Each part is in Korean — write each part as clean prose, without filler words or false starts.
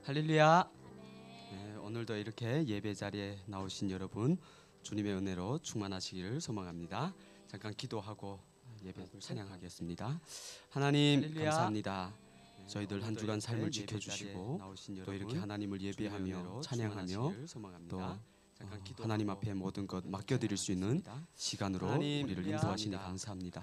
할렐루야. 네, 오늘도 이렇게 예배 자리에 나오신 여러분 주님의 은혜로 충만하시기를 소망합니다. 잠깐 기도하고 예배 찬양하겠습니다. 하나님 할렐루야. 감사합니다. 저희들 한 주간 삶을 지켜주시고 또 이렇게 하나님을 예배하며 찬양하며 또 하나님 앞에 모든 것 맡겨드릴 수 있는 시간으로 우리를 인도하시니 감사합니다.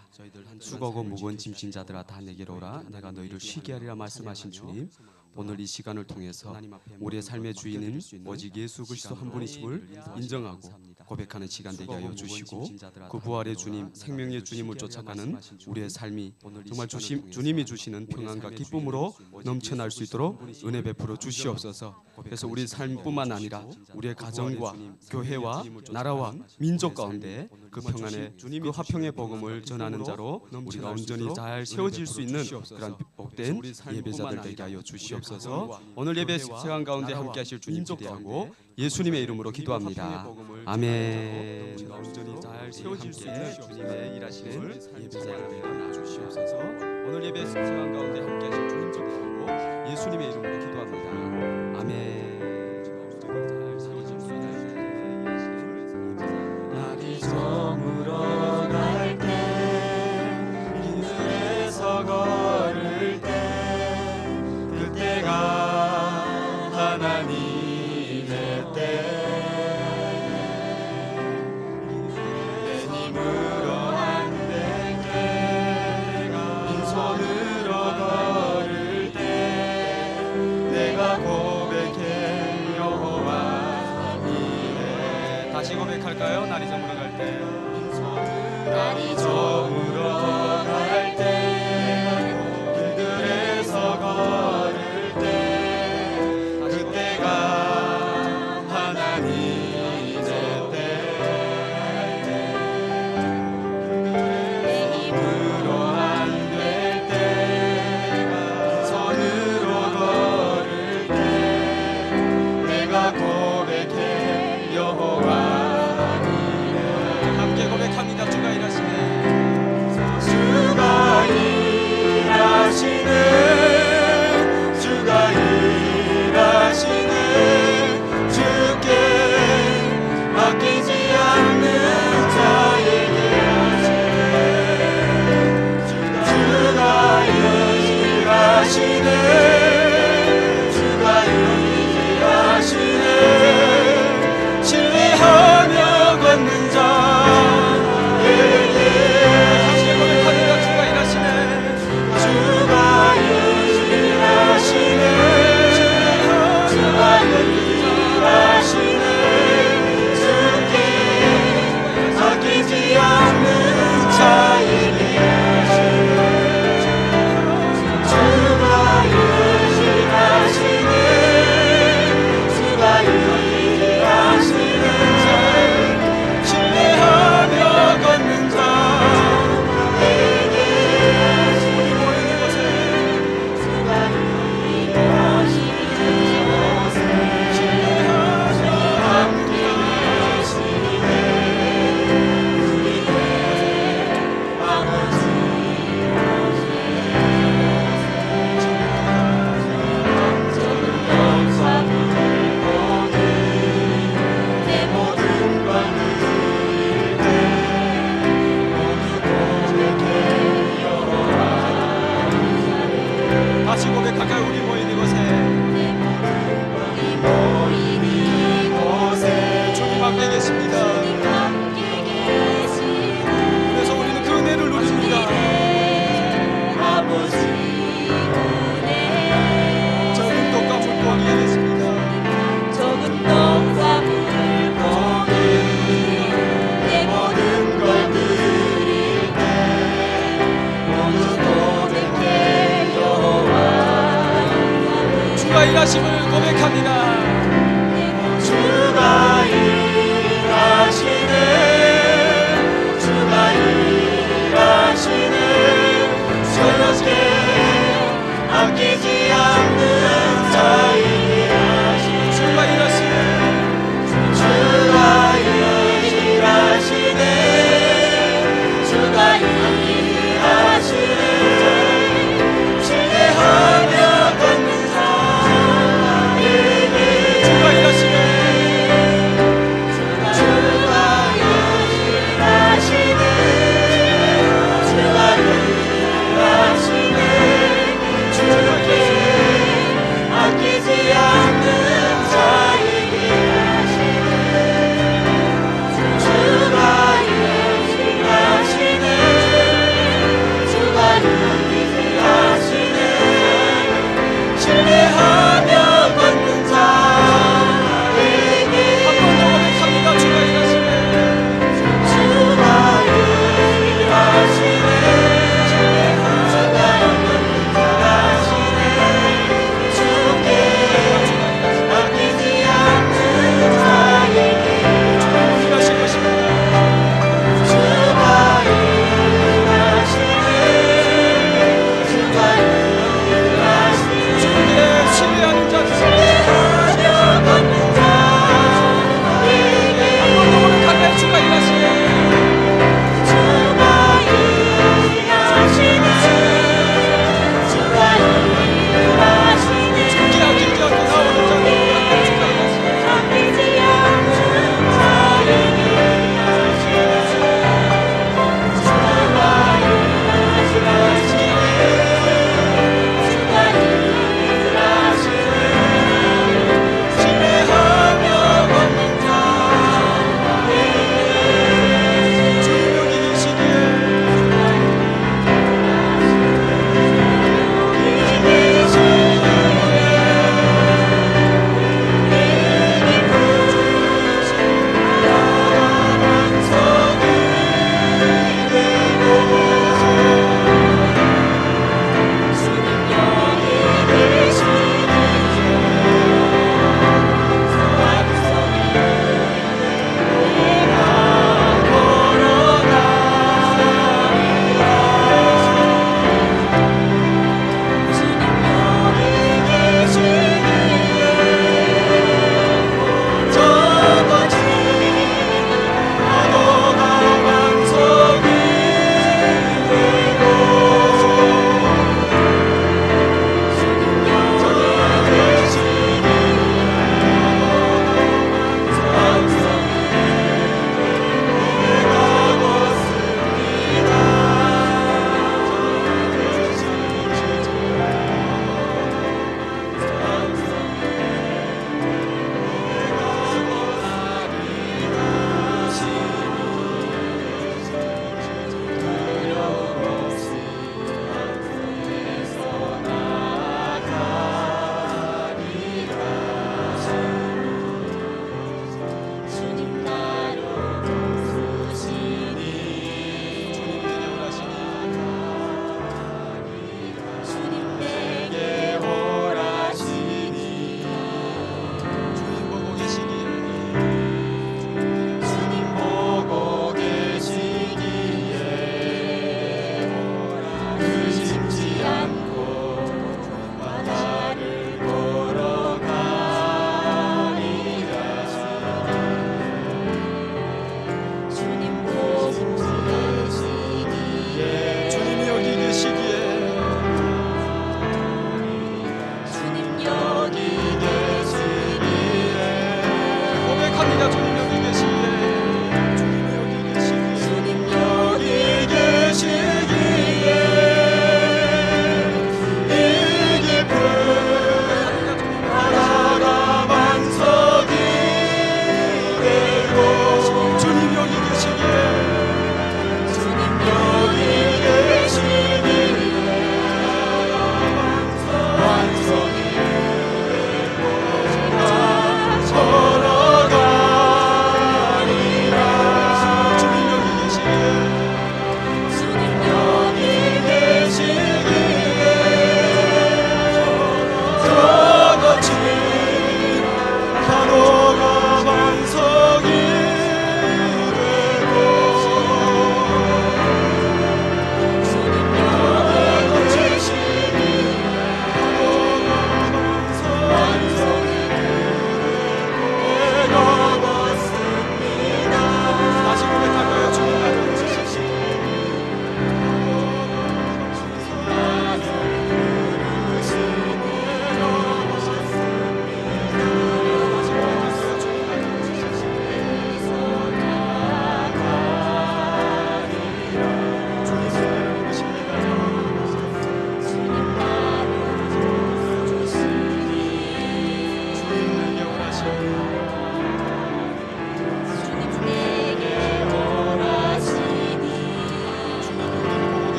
수고하고 무거운 짐진 자들아 다 내게로 오라. 내가 너희를 쉬게 하리라 말씀하신 주님, 오늘 이 시간을 통해서 우리의 삶의 주인은 오직 예수 그리스도 한 분이심을 인정하고 고백하는 시간 되게 하여 주시고, 그 부활의 주님, 생명의 주님을 쫓아가는 우리의 삶이 정말 주님이 주시는 평안과 기쁨으로 넘쳐날 수 있도록 은혜 베풀어 주시옵소서. 그래서 우리 삶뿐만 아니라 우리의 가정과 교회와 나라와 민족 가운데 그 평안의 그 화평의 복음을 전하는 자로 우리가 온전히 잘 세워질 수 있는 그런 복된 예배자들 되게 하여 주시옵소서. 오늘 예배 시간 가운데 함께 하실 주님 기대하고 예수님의 이름으로 기도합니다. 아멘. 우리가 온전히 잘 세워질 수 있는 주님의 일하시는 예배자들 되게 하여 주시옵소서. 오늘 예배 시간 가운데 함께 하실 주님 기대하고 예수님의 이름으로 기도합니다. 아멘. 저물어 갈 때, 길에서 걸을 때, 그때가 하나님의 때. 내 힘으로 안 될 때, 빈손으로 걸을 때, 내가 고백해 여호와 이래. 다시 고백할까요? 날이 저물어 갈 때. 날이 저물어 갈 때, 길들에서 걸을 때, 그때가 하나님의 때. 내 힘으로 안 될 때, 손으로 걸을 때, 내가 고백해 여호와 고백합니다. 주가 일하시네. 주가 일하시네. 주가 일하시네. 주께 맡기지 않는 자에게 하시네. 주가 일하시네. 주가 일하시네. 신뢰하며 걷는 자 다시 고백할까요? 우리 모인 이곳에. 주님 함께 계십니다. 그래서 우리는 그 은혜를 누립니다. 적은 떡과 물고기 계십니다. 적은 떡과 물고기 내 모든 걸 드릴 때 모두 고백해 여호와 주가 일하심을 고백합니다. 주가 일하시네. 주가 일하시네. 새롭게 아끼지 않는 자에게 하시네. 주가 일하시네. 주가 일하시네. 주가 일하시네. 신뢰하며 걷는 자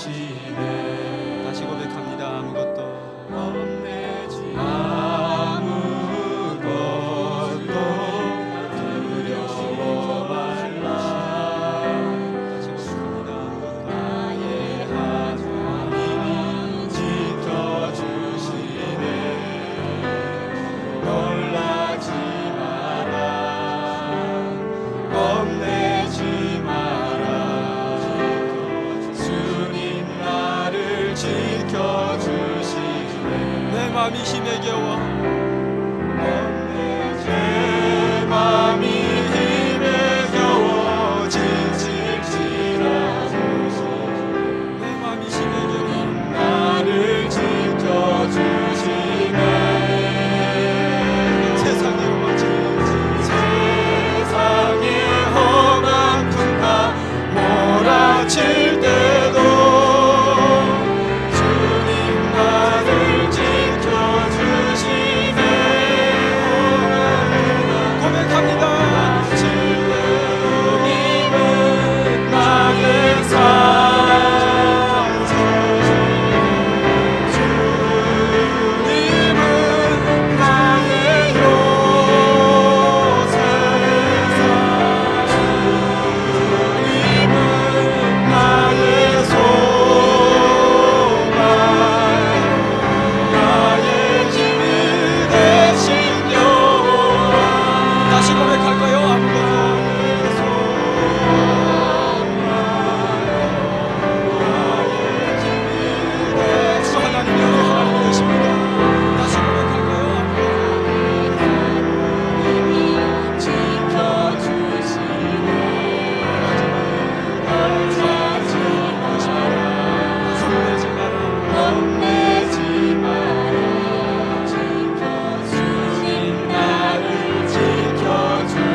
주시네. 다시 고백합니다. 아무것도 겁내지 아무것도 두려워 말라. 다시 고백합니다. 아무것도 나의 하나님이 지켜주시네. 놀라지 마라. 겁내지 마라. 주님 나를 지켜주시네. 내 마음이 힘에 겨워 내 맘이 힘에 겨워 지칠지라도 내 마음이 힘에 겨워 나를 지켜주시네. 세상에 오만지 세상의 험한 풍파 몰아칠 때도 주님 나를 지켜주시네. 고백합니다. 주님은 나의 산소, 주님은 나의 요새, 주님은 나의 소망, 나의 힘이 되신 여호와. 다시 고백할까요? 아무것도 주 하나님이 우리 하나님이 되십니다. 다시 고백할까요? 하나님이 지켜주시네. 손대지 마라. 겁내지 마라. 지켜주신 나를 지켜주시네.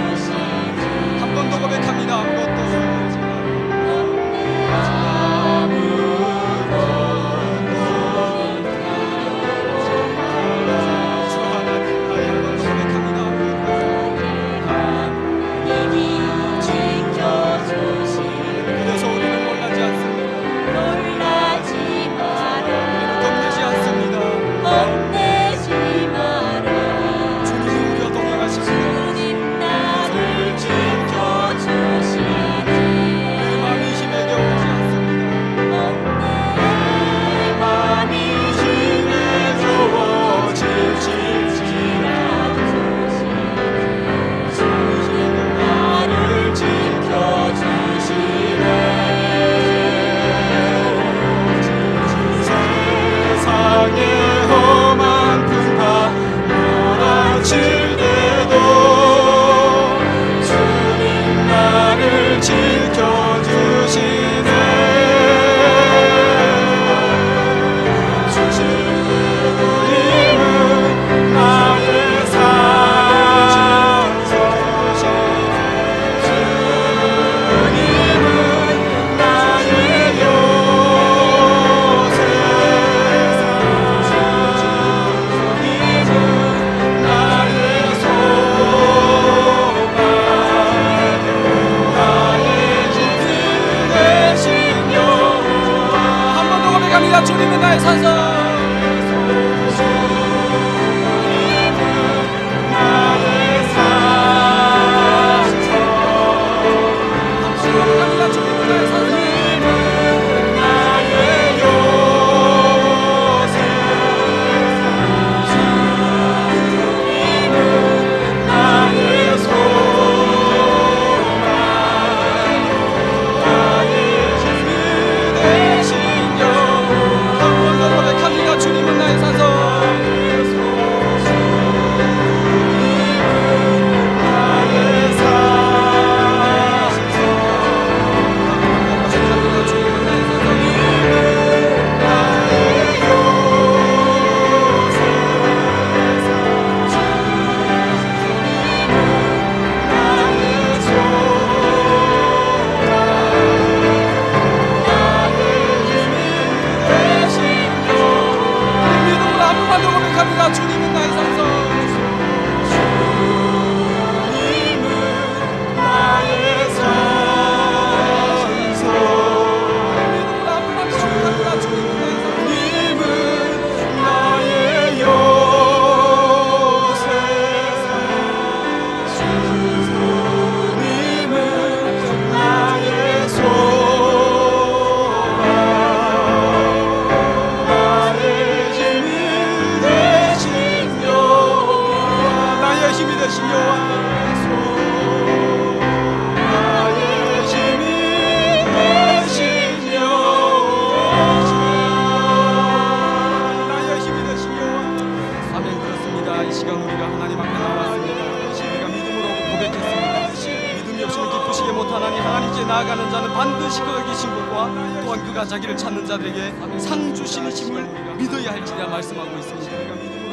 아버지께 나아가는 자는 반드시 그가 계신 것과 또한 그가 자기를 찾는 자들에게 상 주시니심을 믿어야 할지라 말씀하고 있습니다.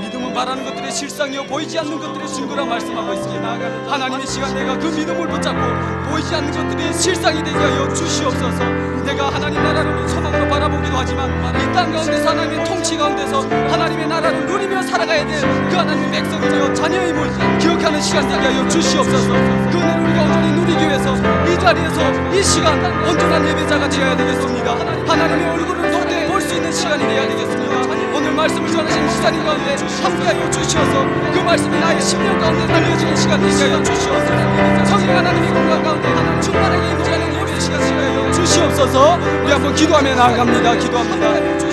믿음은 말하는 것들의 실상이요 보이지 않는 것들의 증거라 말씀하고 있습니다. 하나님의 시간 내가 그 믿음을 붙잡고 보이지 않는 것들이 실상이 되게 하여 주시옵소서. 내가 하나님 나라를 소망으로 바라보기도 하지만 이 땅 가운데서 하나님의 통치 가운데서 하나님의 나라를 누리며 살아가야 될 그 하나님의 백성이며 자녀임을 기억하는 시간 되게 하여 주시옵소서. 그 은혜를 우리가 온전히 누리기 위해서 이 자리에서 이 시간 온전한 예배자가 되어야 되겠습니다. 하나님의 얼굴을 더 볼 수 있는 시간이 되어야 되겠습니다. 오늘 말씀을 전하신 목사님 가운데 함께하여 주시어서 그 말씀이 나의 심령 가운데 달려지는 시간 되게 하여 주시옵소서. 성령 하나님의 공간 가운데 하나님 충만하게 임재하는 예배 시간 되게 하여 주시옵소서. 우리 한번 기도하며 나아갑니다. 기도합니다.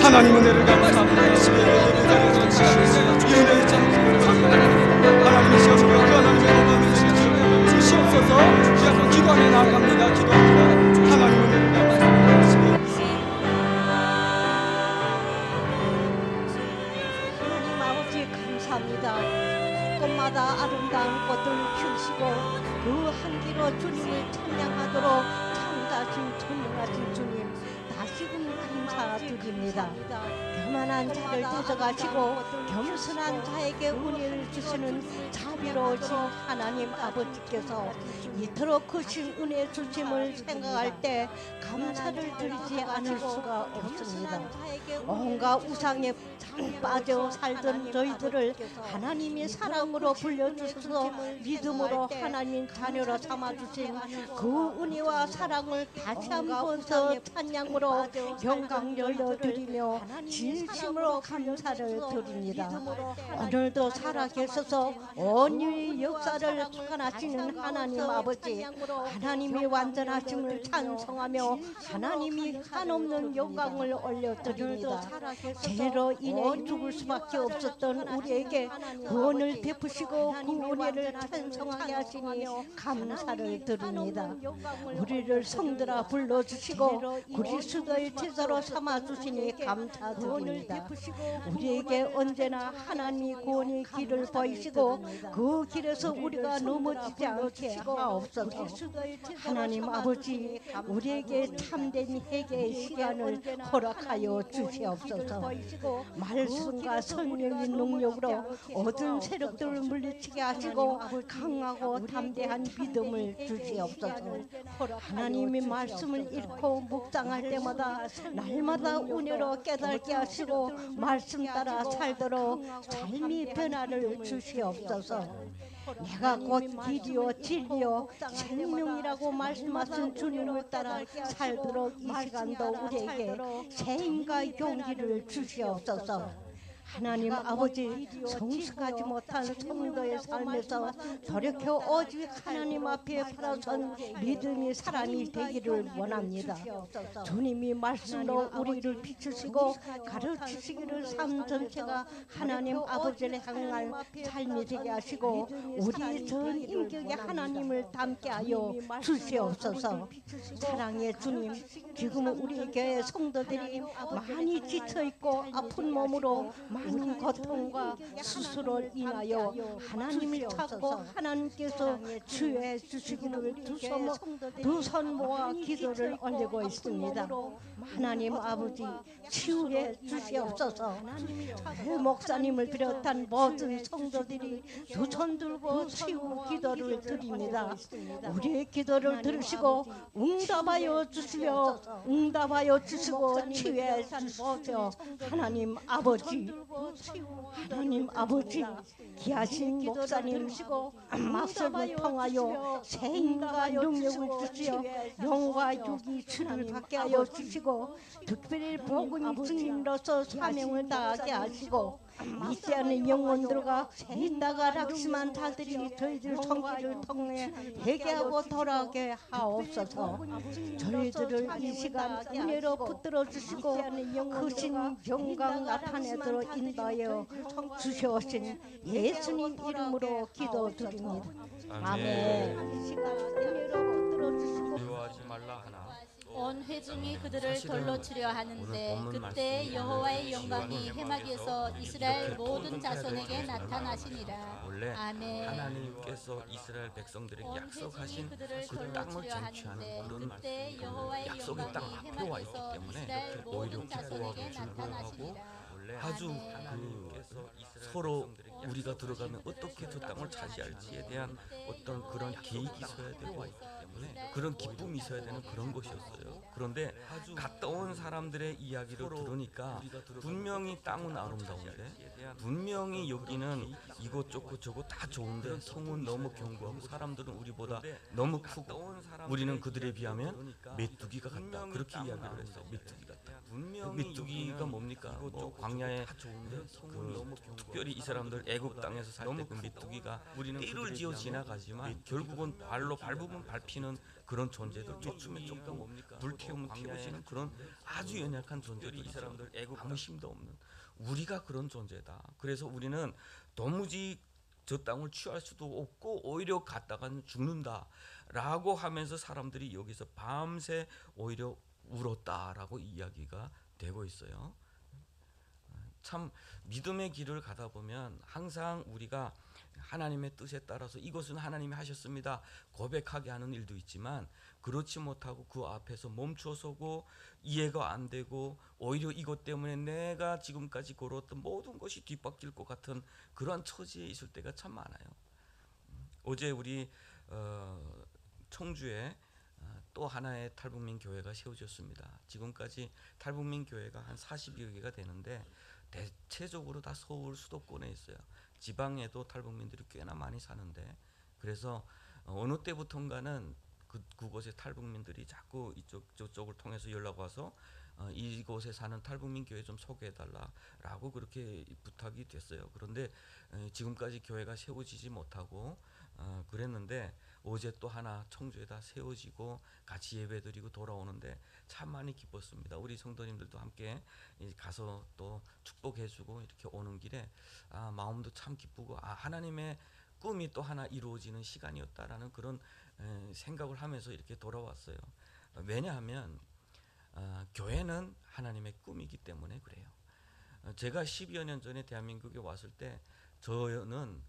하나님 은혜를 감사합니다. 이 시간에 시간 이 은혜의 참 하나님의 시간을 그 하나님의 영광을 주시옵소서. 우리 한번 기도하며 나아갑니다. 기도합니다. 하나님 은혜를 감사합니다. 하나님 아버지 감사합니다. 꽃마다 아름다운 꽃을 피우시고 그 한기로 주님을 찬양하도록 창조하신 존경하신 주님 다시금 감사드립니다. 교만한 자를 데려가시고 겸손한 자에게 은혜를 주시는 자비로우신 하나님 아버지께서 이토록 크신 은혜 주심을 생각할 때 감사를 드리지 않을 수가 없습니다. 온갖 우상에 빠져 살던 저희들을 하나님의 사랑으로 불려주셔서 믿음으로 하나님 자녀로 삼아주신 그 은혜와 사랑을 다시 한번 더 찬양으로 영광 열려드리며 진심으로 감사를 드립니다. 오늘도 살아계셔서 온유의 역사를 주관하시는 하나님 아버지, 하나님이 완전하심을 찬송하며 하나님이 한없는 영광을 올려드립니다. 죄로 인해 죽을 수밖에 없었던 우리에게 구원을 베푸시고 그 은혜를 찬송하게 하시니 감사를 드립니다. 우리를 성들아 불러주시고 그리스도의 제자로 삼아주시니 감사드립니다. 우리에게 언제나 하나님이 구원의 길을 보이시고 그 길에서 우리가 넘어지지 않게 하옵소서. 하나님 아버지, 우리에게 참된 회개의 시간을 허락하여 주시옵소서. 말씀과 성령의 능력으로 모든 세력들을 물리치게 하시고 강하고 담대한 믿음을 주시옵소서. 하나님의 말씀을 읽고 묵상할 때마다 날마다 은혜로 깨닫게 하시고 말씀 따라 살도록 삶의 변화를 주시옵소서. 내가 곧 길이요 진리요 생명이라고 말씀하신 주님을 따라 살도록 이 시간도 우리에게 생과 용기를 주시옵소서. 하나님 아버지, 성숙하지 못한 성도의 삶에서 돌이켜 오직 하나님 앞에 바라선 믿음의 사람이 되기를 원합니다. 주님이 말씀으로 우리를 비추시고 가르치시기를 삶 전체가 하나님 아버지를 향할 삶이 되게 하시고 우리 전 인격에 하나님을 담게 하여 주시옵소서. 사랑의 주님, 지금 우리 교회 성도들이 많이 지쳐있고 아픈 몸으로 많은 고통과 수술을 인하여 하나님을 찾고 하나님께서 치유해 주시기를 두 손 모아 기도를 올리고 있습니다. 하나님 아버지, 치유해 주시옵소서. 목사님을 비롯한 모든 성도들이 두 손 들고 치유 기도를 드립니다. 우리의 기도를 들으시고 응답하여 주시며 응답하여 주시고 치유해 주시오. 하나님 아버지, 하나님 아버지, 귀하신 목사님 말씀을 통하여 생과 능력을 주시어 영과 육이 주를 받게 하여 주시고 특별히 복음 증인으로서 사명을 다하게 하시고 믿지 않는 영혼들과 믿다가 낙심한 자들이 저희들 성기를 통해 회개하고 돌아오게 하옵소서. 저희들을 이 시간 은혜로 붙들어 주시고 크신 영광 나타내도록 인도하여 주시오신 예수님 이름으로 기도드립니다. 아멘. 이 시간 은혜로 붙들어 주시고 두려워하지 말라 하나 온 회중이 그들을 돌로 치려 하는데 그때 여호와의 영광이 해막에서 이스라엘 모든 자손에게 나타나시니라. 원래 아멘. 하나님께서 이스라엘 백성들에게 온 약속하신 회중이 그들을 그 돌로 땅을 치려 쟁취하는 하는데 그런 그때 여호와의 약속의 땅 영광이 앞으로와 있기 해막에서 때문에 이스라엘 이렇게 모든 오히려 자손에게 기뻐하고 즐거워하고 나타나시니라. 아주 아멘. 서로 우리가 들어가면 어떻게 저 땅을 차지할지에 대한 어떤 그런 계획이 있어야 되고 때문에 그런 기쁨이 있어야 되는 그런 것이었어요. 그런데 갔다 온 사람들의 이야기를 들으니까 분명히 땅은 아름다운데 분명히 여기는 이곳 좋고 저곳 다 좋은데 성은 너무 견고하고 사람들은 우리보다 너무 크고 우리는 그들에 비하면 메뚜기가 같다. 그렇게 이야기를 했어요. 메뚜기 같다. 메뚜기가 뭡니까? 뭐 광야에 특별히 이 사람들 애굽 땅에서 살 때 그 메뚜기가 띠를 지어 지나가지만 결국은 발로 밟으면 밟히는 그런 존재들, 쫓으면 쫓고 불태우면 태워지는 그런 아주 연약한 존재들, 이 사람들 애굽 아무 힘도 없는 우리가 그런 존재다. 그래서 우리는 도무지 저 땅을 취할 수도 없고 오히려 갔다가는 죽는다라고 하면서 사람들이 여기서 밤새 오히려 울었다라고 이야기가 되고 있어요. 참 믿음의 길을 가다 보면 항상 우리가 하나님의 뜻에 따라서 이것은 하나님이 하셨습니다 고백하게 하는 일도 있지만 그렇지 못하고 그 앞에서 멈춰서고 이해가 안 되고 오히려 이것 때문에 내가 지금까지 걸었던 모든 것이 뒷바뀔 것 같은 그러한 처지에 있을 때가 참 많아요. 어제 우리 청주에 또 하나의 탈북민 교회가 세워졌습니다. 지금까지 탈북민 교회가 한 40여 개가 되는데 대체적으로 다 서울 수도권에 있어요. 지방에도 탈북민들이 꽤나 많이 사는데 그래서 어느 때부턴가는 그곳에 탈북민들이 자꾸 저쪽을 통해서 연락 와서 이곳에 사는 탈북민 교회 좀 소개해달라라고 그렇게 부탁이 됐어요. 그런데 지금까지 교회가 세워지지 못하고 그랬는데 어제 또 하나 청주에다 세워지고 같이 예배드리고 돌아오는데 참 많이 기뻤습니다. 우리 성도님들도 함께 가서 또 축복해주고 이렇게 오는 길에 마음도 참 기쁘고 하나님의 꿈이 또 하나 이루어지는 시간이었다라는 그런 생각을 하면서 이렇게 돌아왔어요. 왜냐하면 교회는 하나님의 꿈이기 때문에 그래요. 제가 12여 년 전에 대한민국에 왔을 때 저는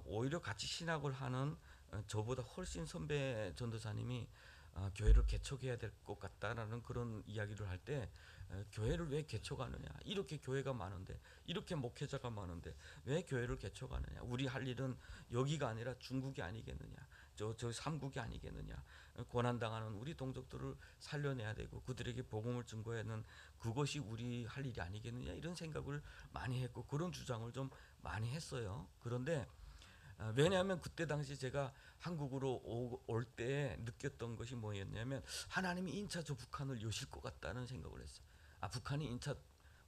오히려 같이 신학을 하는 저보다 훨씬 선배 전도사님이 교회를 개척해야 될 것 같다라는 그런 이야기를 할 때 교회를 왜 개척하느냐, 이렇게 교회가 많은데 이렇게 목회자가 많은데 왜 교회를 개척하느냐, 우리 할 일은 여기가 아니라 중국이 아니겠느냐, 저 삼국이 아니겠느냐, 고난당하는 우리 동족들을 살려내야 되고 그들에게 복음을 증거하는 그것이 우리 할 일이 아니겠느냐, 이런 생각을 많이 했고 그런 주장을 좀 많이 했어요. 그런데 왜냐하면 그때 당시 제가 한국으로 올 때 느꼈던 것이 뭐였냐면 하나님이 인차 저 북한을 여실 것 같다는 생각을 했어요. 북한이 인차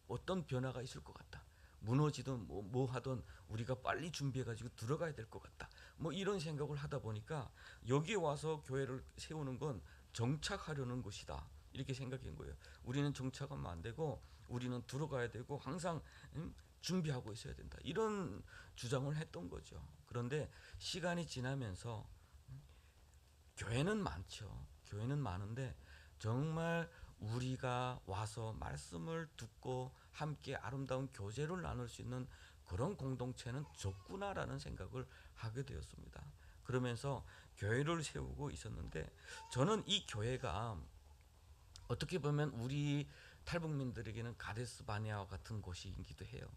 어떤 변화가 있을 것 같다, 무너지든 뭐 하든 우리가 빨리 준비해가지고 들어가야 될 것 같다, 뭐 이런 생각을 하다 보니까 여기에 와서 교회를 세우는 건 정착하려는 것이다 이렇게 생각한 거예요. 우리는 정착하면 안 되고 우리는 들어가야 되고 항상 준비하고 있어야 된다, 이런 주장을 했던 거죠. 그런데 시간이 지나면서 교회는 많죠. 교회는 많은데 정말 우리가 와서 말씀을 듣고 함께 아름다운 교제를 나눌 수 있는 그런 공동체는 적구나라는 생각을 하게 되었습니다. 그러면서 교회를 세우고 있었는데 저는 이 교회가 어떻게 보면 우리 탈북민들에게는 가데스 바네아와 같은 곳이기도 해요.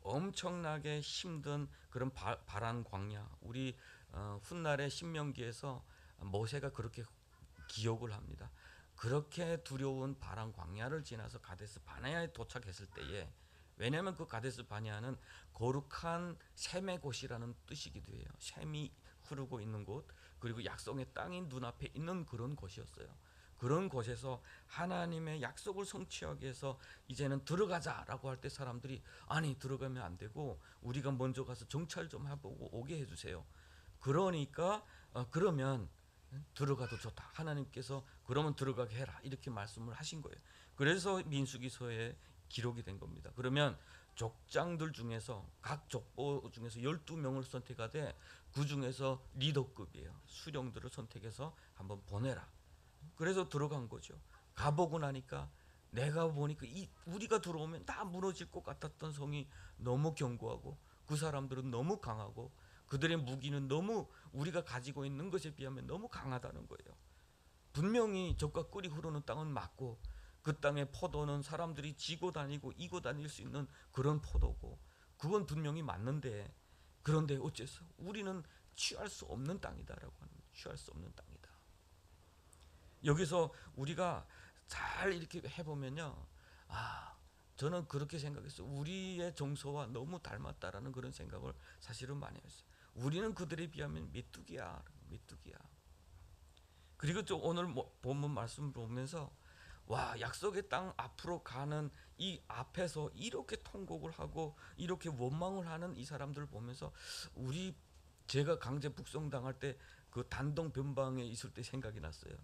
엄청나게 힘든 그런 바란 광야, 우리 훗날의 신명기에서 모세가 그렇게 기억을 합니다. 그렇게 두려운 바란 광야를 지나서 가데스 바네아에 도착했을 때에, 왜냐하면 그 가데스 바네아는 거룩한 샘의 곳이라는 뜻이기도 해요. 샘이 흐르고 있는 곳, 그리고 약속의 땅이 눈앞에 있는 그런 곳이었어요. 그런 곳에서 하나님의 약속을 성취하기 위해서 이제는 들어가자라고 할 때 사람들이 아니 들어가면 안 되고 우리가 먼저 가서 정찰 좀 해보고 오게 해주세요. 그러니까 그러면 들어가도 좋다, 하나님께서 그러면 들어가게 해라, 이렇게 말씀을 하신 거예요. 그래서 민수기서에 기록이 된 겁니다. 그러면 족장들 중에서 각 족보 중에서 12명을 선택하되 그 중에서 리더급이에요. 수령들을 선택해서 한번 보내라. 그래서 들어간 거죠. 가보고 나니까 내가 보니까 우리가 들어오면 다 무너질 것 같았던 성이 너무 견고하고 그 사람들은 너무 강하고 그들의 무기는 너무 우리가 가지고 있는 것에 비하면 너무 강하다는 거예요. 분명히 적과 꿀이 흐르는 땅은 맞고 그 땅의 포도는 사람들이 지고 다니고 이고 다닐 수 있는 그런 포도고 그건 분명히 맞는데 그런데 어째서 우리는 취할 수 없는 땅이다라고 하는 거예요. 취할 수 없는 땅이다. 여기서 우리가 잘 이렇게 해보면요, 저는 그렇게 생각했어요. 우리의 정서와 너무 닮았다라는 그런 생각을 사실은 많이 했어요. 우리는 그들에 비하면 메뚜기야. 그리고 또 오늘 본문 말씀 보면서 약속의 땅 앞으로 가는 이 앞에서 이렇게 통곡을 하고 이렇게 원망을 하는 이 사람들을 보면서 제가 강제 북송당할 때 그 단동 변방에 있을 때 생각이 났어요.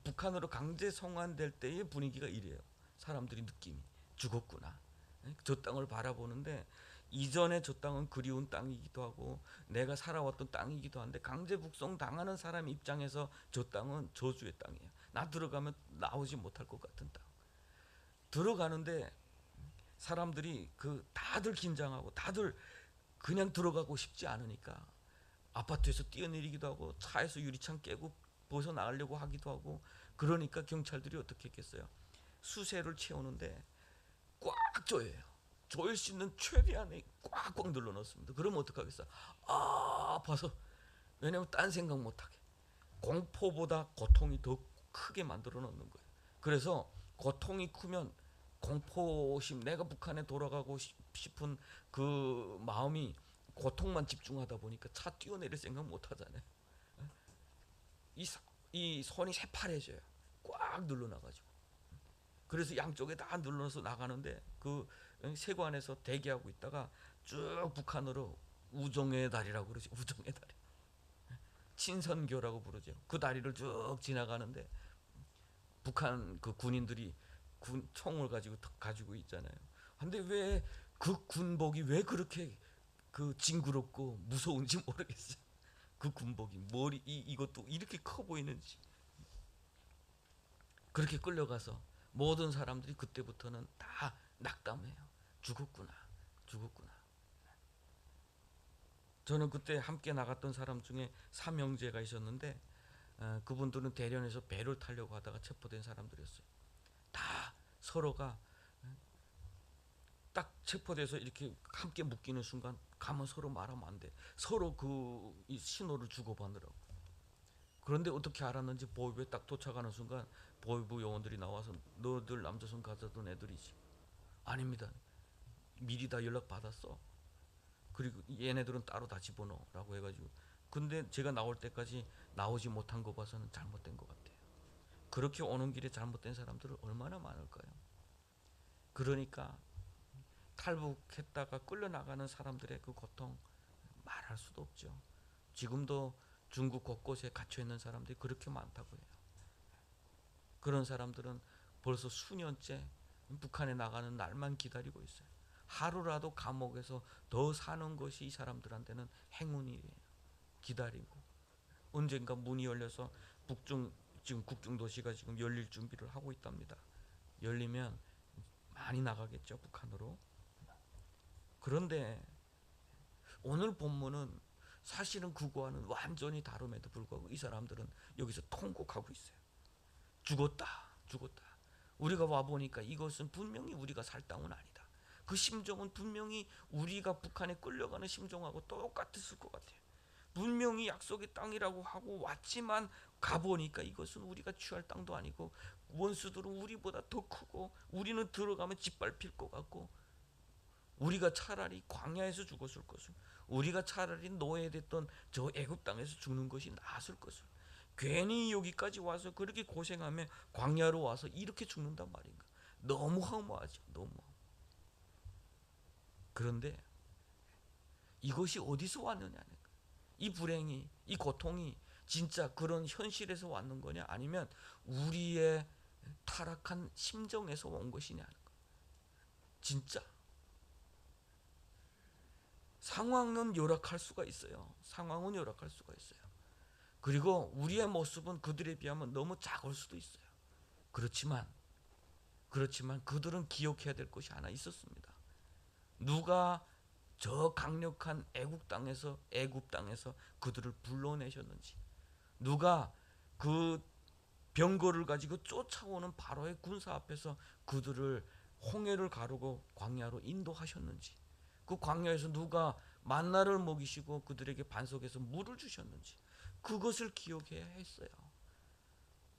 북한으로 강제 송환될 때의 분위기가 이래요. 사람들이 느낌이 죽었구나. 저 땅을 바라보는데 이전에 저 땅은 그리운 땅이기도 하고 내가 살아왔던 땅이기도 한데 강제 북송 당하는 사람 입장에서 저 땅은 저주의 땅이에요. 나 들어가면 나오지 못할 것 같은 땅. 들어가는데 사람들이 다들 긴장하고 다들 그냥 들어가고 싶지 않으니까 아파트에서 뛰어내리기도 하고 차에서 유리창 깨고 벗어나가려고 하기도 하고 그러니까 경찰들이 어떻게 했겠어요? 수세를 채우는데 꽉 조여요. 조일 수 있는 최대한의 꽉꽉 눌러 넣습니다. 그러면 어떡하겠어요? 아파서 왜냐면 딴 생각 못하게 공포보다 고통이 더 크게 만들어 놓는 거예요. 그래서 고통이 크면 공포심, 내가 북한에 돌아가고 싶은 그 마음이 고통만 집중하다 보니까 차 뛰어내릴 생각 못 하잖아요. 이 손이 새파래져요. 꽉 눌러놔가지고. 그래서 양쪽에 다 눌러서 나가는데 그 세관에서 대기하고 있다가 쭉 북한으로 우정의 다리라고 그러죠. 우정의 다리. 친선교라고 부르죠. 그 다리를 쭉 지나가는데 북한 그 군인들이 총을 가지고 있잖아요. 근데 왜 그 군복이 왜 그렇게 징그럽고 무서운지 모르겠어요. 그 군복이 이것도 이렇게 커 보이는지. 그렇게 끌려가서 모든 사람들이 그때부터는 다 낙담해요. 죽었구나. 저는 그때 함께 나갔던 사람 중에 삼형제가 있었는데 그분들은 대련에서 배를 타려고 하다가 체포된 사람들이었어요. 다 서로가 딱 체포돼서 이렇게 함께 묶이는 순간 가면 서로 말하면 안 돼. 서로 이 신호를 주고받느라고. 그런데 어떻게 알았는지 보위부에 딱 도착하는 순간 보위부 요원들이 나와서 너들 남조선 가자던 애들이지. 아닙니다. 미리 다 연락 받았어. 그리고 얘네들은 따로 다 집어넣으라고 해가지고. 근데 제가 나올 때까지 나오지 못한 거 봐서는 잘못된 것 같아요. 그렇게 오는 길에 잘못된 사람들은 얼마나 많을까요? 그러니까 탈북했다가 끌려나가는 사람들의 그 고통 말할 수도 없죠. 지금도 중국 곳곳에 갇혀있는 사람들이 그렇게 많다고 해요. 그런 사람들은 벌써 수년째 북한에 나가는 날만 기다리고 있어요. 하루라도 감옥에서 더 사는 것이 이 사람들한테는 행운이에요. 기다리고 언젠가 문이 열려서 지금 국중도시가 지금 열릴 준비를 하고 있답니다. 열리면 많이 나가겠죠, 북한으로. 그런데 오늘 본문은 사실은 그거와는 완전히 다름에도 불구하고 이 사람들은 여기서 통곡하고 있어요. 죽었다. 우리가 와보니까 이것은 분명히 우리가 살 땅은 아니다. 그 심정은 분명히 우리가 북한에 끌려가는 심정하고 똑같았을 것 같아요. 분명히 약속의 땅이라고 하고 왔지만 가보니까 이것은 우리가 취할 땅도 아니고 원수들은 우리보다 더 크고 우리는 들어가면 짓밟힐 것 같고 우리가 차라리 광야에서 죽었을 것을, 우리가 차라리 노예됐던 저 애굽 땅에서 죽는 것이 나았을 것을, 괜히 여기까지 와서 그렇게 고생하며 광야로 와서 이렇게 죽는단 말인가. 너무 허무하죠. 너무. 그런데 이것이 어디서 왔느냐는 거예요. 이 불행이, 이 고통이 진짜 그런 현실에서 왔는 거냐 아니면 우리의 타락한 심정에서 온 것이냐는 거예요. 진짜 상황은 열악할 수가 있어요. 상황은 열악할 수가 있어요. 그리고 우리의 모습은 그들에 비하면 너무 작을 수도 있어요. 그렇지만 그들은 기억해야 될 것이 하나 있었습니다. 누가 저 강력한 애굽 땅에서 그들을 불러내셨는지, 누가 그 병거를 가지고 쫓아오는 바로의 군사 앞에서 그들을 홍해를 가르고 광야로 인도하셨는지, 그 광야에서 누가 만나를 먹이시고 그들에게 반석에서 물을 주셨는지, 그것을 기억해야 했어요.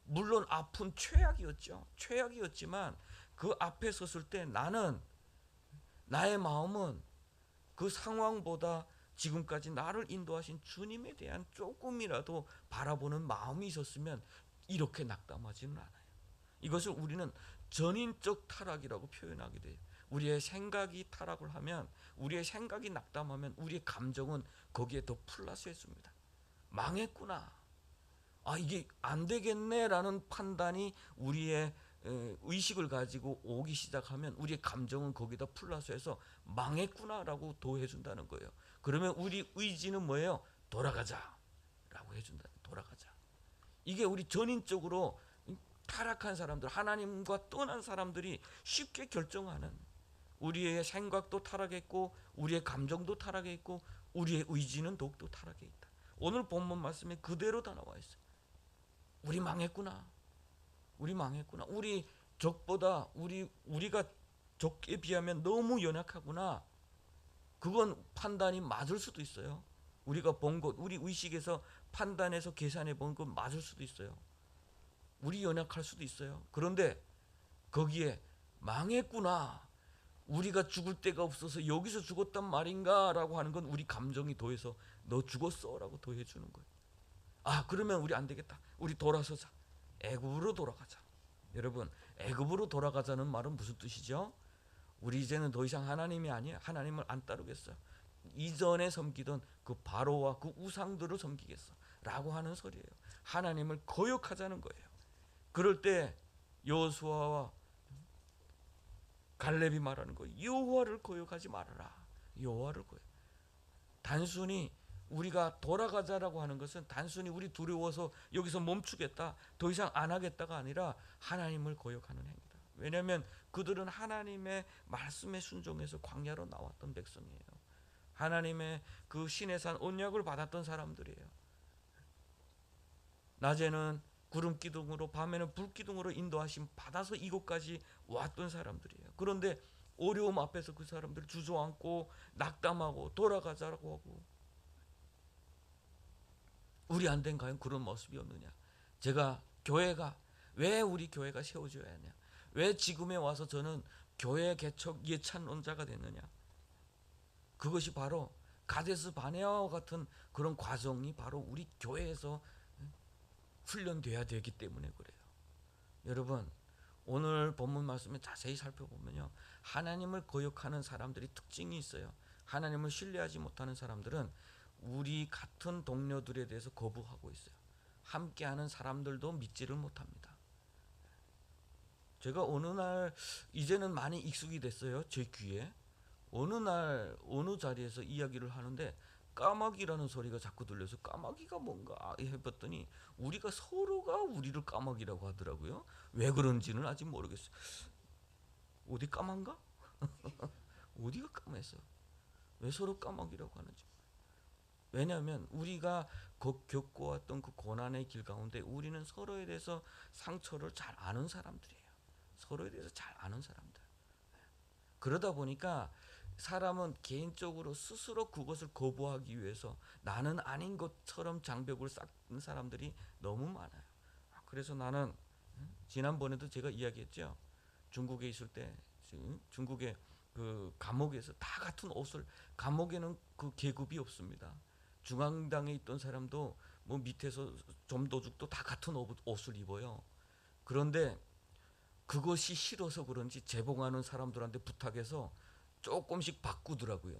물론 아픈 최악이었지만 그 앞에 섰을 때 나의 마음은 그 상황보다 지금까지 나를 인도하신 주님에 대한 조금이라도 바라보는 마음이 있었으면 이렇게 낙담하지는 않아요. 이것을 우리는 전인적 타락이라고 표현하게 돼요. 우리의 생각이 타락을 하면, 우리의 생각이 낙담하면 우리의 감정은 거기에 더 플러스했습니다. 망했구나, 이게 안 되겠네라는 판단이 우리의 의식을 가지고 오기 시작하면 우리의 감정은 거기다 플러스해서 망했구나라고 더해준다는 거예요. 그러면 우리 의지는 뭐예요? 돌아가자라고 해준다. 돌아가자. 이게 우리 전인적으로 타락한 사람들, 하나님과 떠난 사람들이 쉽게 결정하는, 우리의 생각도 타락했고 우리의 감정도 타락했고 우리의 의지는 더욱더 타락해 있다. 오늘 본문 말씀에 그대로 다 나와 있어요. 우리 망했구나. 우리 적보다 우리가 적에 비하면 너무 연약하구나. 그건 판단이 맞을 수도 있어요. 우리가 본 것, 우리 의식에서 판단해서 계산해 본 건 맞을 수도 있어요. 우리 연약할 수도 있어요. 그런데 거기에 망했구나, 우리가 죽을 데가 없어서 여기서 죽었단 말인가 라고 하는 건 우리 감정이 더해서 너 죽었어 라고 더해주는 거예요. 그러면 우리 안 되겠다, 우리 돌아서자, 애굽으로 돌아가자. 여러분, 애굽으로 돌아가자는 말은 무슨 뜻이죠? 우리 이제는 더 이상 하나님이 아니에요. 하나님을 안 따르겠어. 이전에 섬기던 그 바로와 그 우상들을 섬기겠어 라고 하는 소리예요. 하나님을 거역하자는 거예요. 그럴 때 여호수아와 갈렙이 말하는 거예요. 여호와를 거역하지 말아라. 여호와를 거역. 단순히 우리가 돌아가자라고 하는 것은 단순히 우리 두려워서 여기서 멈추겠다, 더 이상 안 하겠다가 아니라 하나님을 거역하는 행위다. 왜냐하면 그들은 하나님의 말씀에 순종해서 광야로 나왔던 백성이에요. 하나님의 그 신의 산 언약을 받았던 사람들이에요. 낮에는 구름 기둥으로, 밤에는 불 기둥으로 인도하심 받아서 이곳까지 왔던 사람들이에요. 그런데 어려움 앞에서 그 사람들 주저앉고 낙담하고 돌아가자라고 하고, 우리한테는 과연 그런 모습이 없느냐? 왜 우리 교회가 세워져야 하냐? 왜 지금에 와서 저는 교회 개척 예찬론자가 됐느냐? 그것이 바로 가데스 바네아와 같은 그런 과정이 바로 우리 교회에서 훈련돼야 되기 때문에 그래요. 여러분, 오늘 본문 말씀을 자세히 살펴보면요, 하나님을 거역하는 사람들이 특징이 있어요. 하나님을 신뢰하지 못하는 사람들은 우리 같은 동료들에 대해서 거부하고 있어요. 함께하는 사람들도 믿지를 못합니다. 제가 어느 날, 이제는 많이 익숙이 됐어요, 제 귀에. 어느 날 어느 자리에서 이야기를 하는데 까마귀라는 소리가 자꾸 들려서 까마귀가 뭔가 해봤더니 우리가 서로가 우리를 까마귀라고 하더라고요. 왜 그런지는 아직 모르겠어요. 어디 까만가? 어디가 까매서 왜 서로 까마귀라고 하는지. 왜냐하면 우리가 겪어왔던 그 고난의 길 가운데 우리는 서로에 대해서 상처를 잘 아는 사람들이에요. 서로에 대해서 잘 아는 사람들. 그러다 보니까 사람은 개인적으로 스스로 그것을 거부하기 위해서 나는 아닌 것처럼 장벽을 쌓는 사람들이 너무 많아요. 그래서 나는 지난번에도 제가 이야기했죠. 중국에 있을 때 중국의 그 감옥에서 다 같은 옷을, 감옥에는 그 계급이 없습니다. 중앙당에 있던 사람도 뭐 밑에서 점도죽도 다 같은 옷을 입어요. 그런데 그것이 싫어서 그런지 재봉하는 사람들한테 부탁해서 조금씩 바꾸더라고요.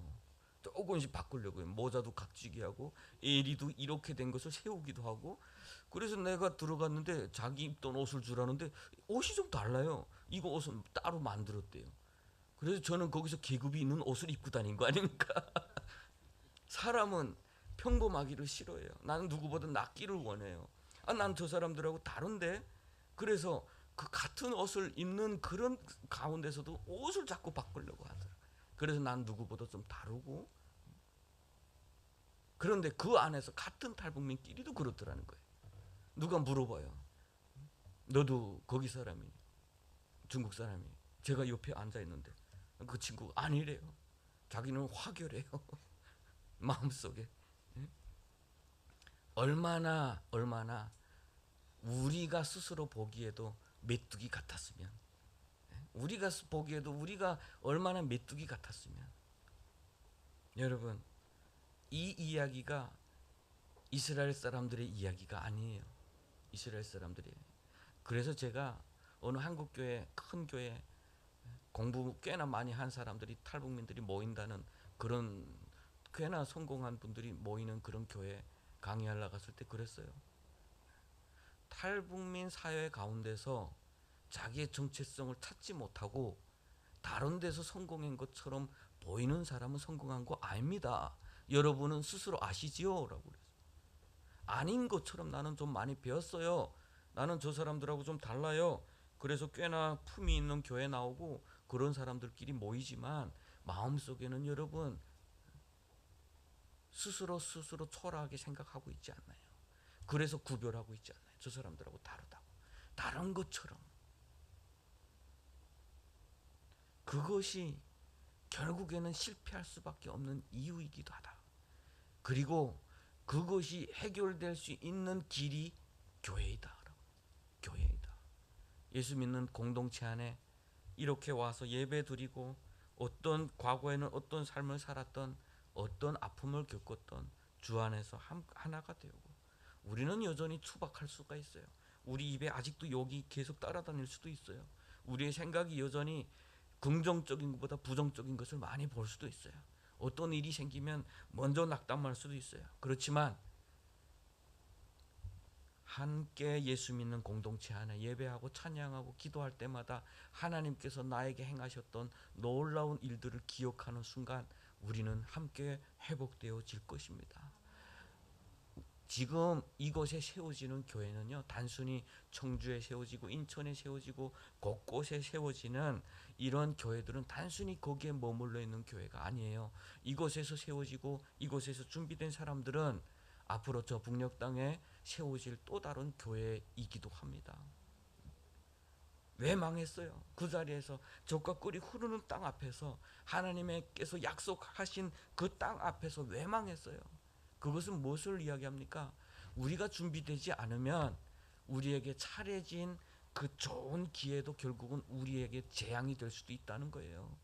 조금씩 바꾸려고요. 모자도 각지게 하고 에리도 이렇게 된 것을 세우기도 하고. 그래서 내가 들어갔는데 자기 입던 옷을 주라는데 옷이 좀 달라요. 이거 옷은 따로 만들었대요. 그래서 저는 거기서 계급이 있는 옷을 입고 다닌 거 아닙니까? 사람은 평범하기를 싫어해요. 나는 누구보다 낫기를 원해요. 난 저 사람들하고 다른데. 그래서 그 같은 옷을 입는 그런 가운데서도 옷을 자꾸 바꾸려고 하더라고요. 그래서 난 누구보다 좀 다르고. 그런데 그 안에서 같은 탈북민끼리도 그렇더라는 거예요. 누가 물어봐요. 너도 거기 사람이니? 중국 사람이. 제가 옆에 앉아 있는데 그 친구가 아니래요. 자기는 화교래요. 마음속에. 얼마나 우리가 스스로 보기에도 메뚜기 같았으면, 우리가 보기에도 우리가 얼마나 메뚜기 같았으면. 여러분, 이 이야기가 이스라엘 사람들의 이야기가 아니에요. 이스라엘 사람들이. 그래서 제가 어느 한국 교회, 큰 교회, 공부 꽤나 많이 한 사람들이, 탈북민들이 모인다는 그런 꽤나 성공한 분들이 모이는 그런 교회 강의하러 갔을 때 그랬어요. 탈북민 사회 가운데서 자기의 정체성을 찾지 못하고 다른 데서 성공한 것처럼 보이는 사람은 성공한 거 아닙니다. 여러분은 스스로 아시지요? 라고 그랬어요. 아닌 것처럼 나는 좀 많이 배웠어요. 나는 저 사람들하고 좀 달라요. 그래서 꽤나 품이 있는 교회 나오고 그런 사람들끼리 모이지만 마음속에는 여러분 스스로 초라하게 생각하고 있지 않나요? 그래서 구별하고 있지 않나요? 저 사람들하고 다르다고. 다른 것처럼. 그것이 결국에는 실패할 수밖에 없는 이유이기도 하다. 그리고 그것이 해결될 수 있는 길이 교회이다. 교회이다. 예수 믿는 공동체 안에 이렇게 와서 예배 드리고 어떤 과거에는 어떤 삶을 살았던, 어떤 아픔을 겪었던 주 안에서 하나가 되고, 우리는 여전히 투박할 수가 있어요. 우리 입에 아직도 욕이 계속 따라다닐 수도 있어요. 우리의 생각이 여전히 긍정적인 것보다 부정적인 것을 많이 볼 수도 있어요. 어떤 일이 생기면 먼저 낙담할 수도 있어요. 그렇지만 함께 예수 믿는 공동체 안에 예배하고 찬양하고 기도할 때마다 하나님께서 나에게 행하셨던 놀라운 일들을 기억하는 순간 우리는 함께 회복되어질 것입니다. 지금 이곳에 세워지는 교회는요, 단순히 청주에 세워지고 인천에 세워지고 곳곳에 세워지는 이런 교회들은 단순히 거기에 머물러 있는 교회가 아니에요. 이곳에서 세워지고 이곳에서 준비된 사람들은 앞으로 저 북녘 땅에 세워질 또 다른 교회이기도 합니다. 왜 망했어요? 그 자리에서 젖과 꿀이 흐르는 땅 앞에서 하나님께서 약속하신 그 땅 앞에서 왜 망했어요? 그것은 무엇을 이야기합니까? 우리가 준비되지 않으면 우리에게 차려진 그 좋은 기회도 결국은 우리에게 재앙이 될 수도 있다는 거예요.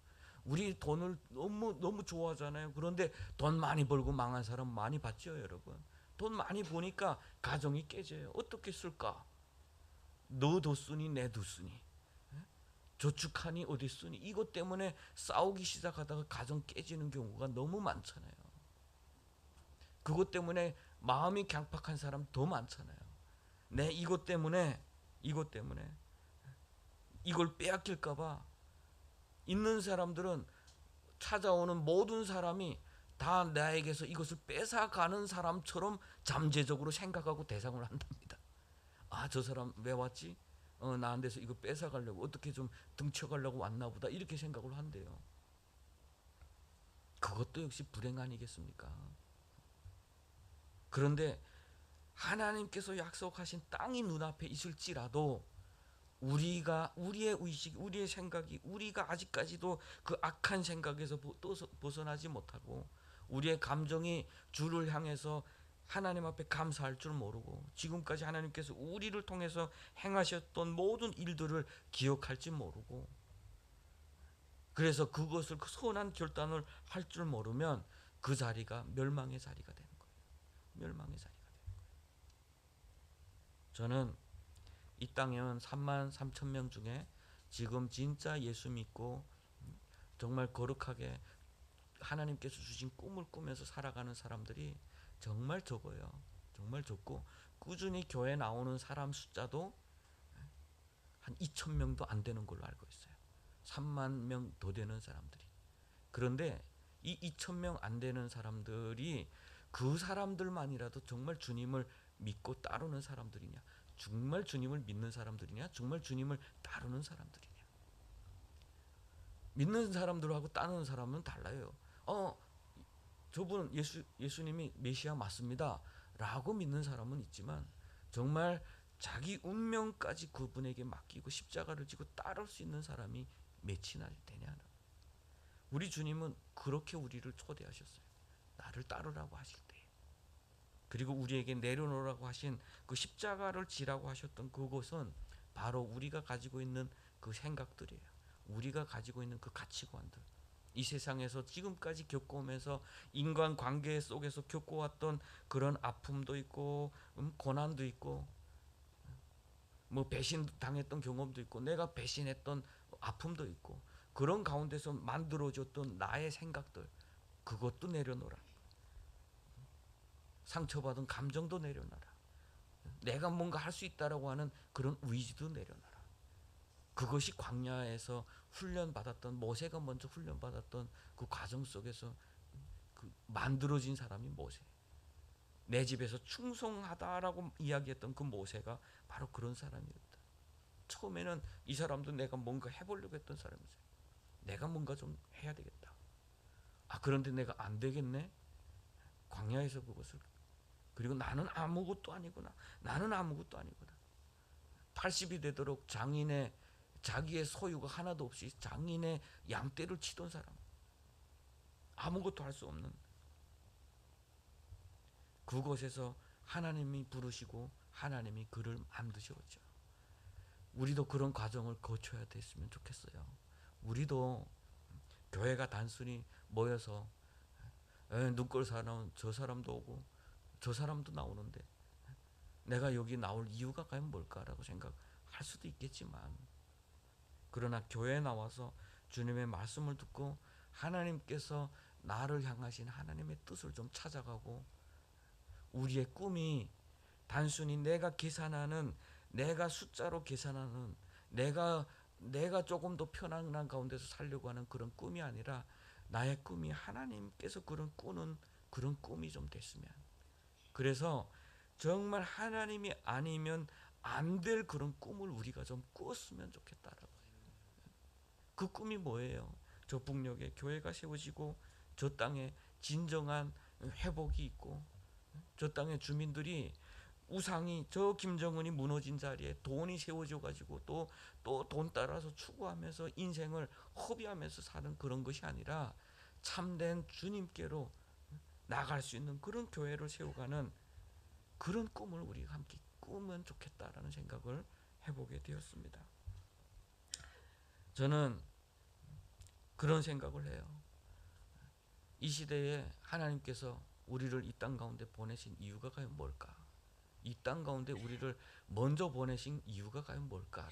우리 돈을 너무 좋아하잖아요. 그런데 돈 많이 벌고 망한 사람 많이 봤죠, 여러분. 돈 많이 버니까 가정이 깨져요. 어떻게 쓸까? 너 뒀으니 내 뒀으니, 저축하니 어디 쓰니, 이것 때문에 싸우기 시작하다가 가정 깨지는 경우가 너무 많잖아요. 그것 때문에 마음이 강팍한 사람 더 많잖아요. 내 이것 때문에 이걸 빼앗길까 봐 있는 사람들은, 찾아오는 모든 사람이 다 나에게서 이것을 뺏어가는 사람처럼 잠재적으로 생각하고 대상을 한답니다. 아, 저 사람 왜 왔지? 나한테서 이거 뺏어가려고, 어떻게 좀 등쳐가려고 왔나 보다, 이렇게 생각을 한대요. 그것도 역시 불행 아니겠습니까? 그런데 하나님께서 약속하신 땅이 눈앞에 있을지라도 우리의 의식, 우리의 생각이, 우리가 아직까지도 그 악한 생각에서 벗어나지 못하고 우리의 감정이 주를 향해서 하나님 앞에 감사할 줄 모르고 지금까지 하나님께서 우리를 통해서 행하셨던 모든 일들을 기억할지 모르고, 그래서 그것을, 그 선한 결단을 할 줄 모르면 그 자리가 멸망의 자리가 되는 거예요. 멸망의 자리가 되는 거예요. 저는 이 땅에 온 33,000명 중에 지금 진짜 예수 믿고 정말 거룩하게 하나님께서 주신 꿈을 꾸면서 살아가는 사람들이 정말 적어요. 정말 적고, 꾸준히 교회 나오는 사람 숫자도 한 2,000명도 안 되는 걸로 알고 있어요. 3만 명 더 되는 사람들이. 그런데 이 2,000명 안 되는 사람들이 그 사람들만이라도 정말 주님을 믿고 따르는 사람들이냐, 정말 주님을 믿는 사람들이냐, 정말 주님을 따르는 사람들이냐. 믿는 사람들하고 따르는 사람은 달라요. 저분 예수님이 메시아 맞습니다 라고 믿는 사람은 있지만, 정말 자기 운명까지 그분에게 맡기고 십자가를 지고 따를 수 있는 사람이 몇이나 되냐. 우리 주님은 그렇게 우리를 초대하셨어요. 나를 따르라고 하실 때. 그리고 우리에게 내려놓으라고 하신 그 십자가를 지라고 하셨던 그것은 바로 우리가 가지고 있는 그 생각들이에요. 우리가 가지고 있는 그 가치관들. 이 세상에서 지금까지 겪어오면서 인간관계 속에서 겪어왔던 그런 아픔도 있고 고난도 있고 뭐 배신 당했던 경험도 있고 내가 배신했던 아픔도 있고, 그런 가운데서 만들어졌던 나의 생각들, 그것도 내려놓으라. 상처받은 감정도 내려놔라. 내가 뭔가 할 수 있다라고 하는 그런 의지도 내려놔라. 그것이 광야에서 훈련받았던, 모세가 먼저 훈련받았던 그 과정 속에서 그 만들어진 사람이 모세. 내 집에서 충성하다라고 이야기했던 그 모세가 바로 그런 사람이었다. 처음에는 이 사람도 내가 뭔가 해보려고 했던 사람이었어요. 내가 뭔가 좀 해야 되겠다. 그런데 내가 안 되겠네. 광야에서 그것을. 그리고 나는 아무것도 아니구나. 나는 아무것도 아니구나. 80이 되도록 장인의 자기의 소유가 하나도 없이 장인의 양떼를 치던 사람. 아무것도 할 수 없는. 그곳에서 하나님이 부르시고 하나님이 그를 만드셨죠. 우리도 그런 과정을 거쳐야 됐으면 좋겠어요. 우리도 교회가 단순히 모여서 눈꼴 사나운 저 사람도 오고 저 사람도 나오는데 내가 여기 나올 이유가 과연 뭘까라고 생각할 수도 있겠지만, 그러나 교회에 나와서 주님의 말씀을 듣고 하나님께서 나를 향하신 하나님의 뜻을 좀 찾아가고, 우리의 꿈이 단순히 내가 계산하는, 내가 숫자로 계산하는, 내가 조금 더 편안한 가운데서 살려고 하는 그런 꿈이 아니라, 나의 꿈이 하나님께서 꾸는 그런 꿈이 좀 됐으면. 그래서 정말 하나님이 아니면 안 될 그런 꿈을 우리가 좀 꾸었으면 좋겠다라고 해요. 그 꿈이 뭐예요? 저 북녘에 교회가 세워지고 저 땅에 진정한 회복이 있고, 저 땅의 주민들이 우상이, 저 김정은이 무너진 자리에 돈이 세워져 가지고 또 돈 따라서 추구하면서 인생을 허비하면서 사는 그런 것이 아니라 참된 주님께로 나갈 수 있는 그런 교회를 세워가는 그런 꿈을 우리가 함께 꾸면 좋겠다라는 생각을 해보게 되었습니다. 저는 그런 생각을 해요. 이 시대에 하나님께서 우리를 이 땅 가운데 보내신 이유가 과연 뭘까? 이 땅 가운데 우리를 먼저 보내신 이유가 과연 뭘까?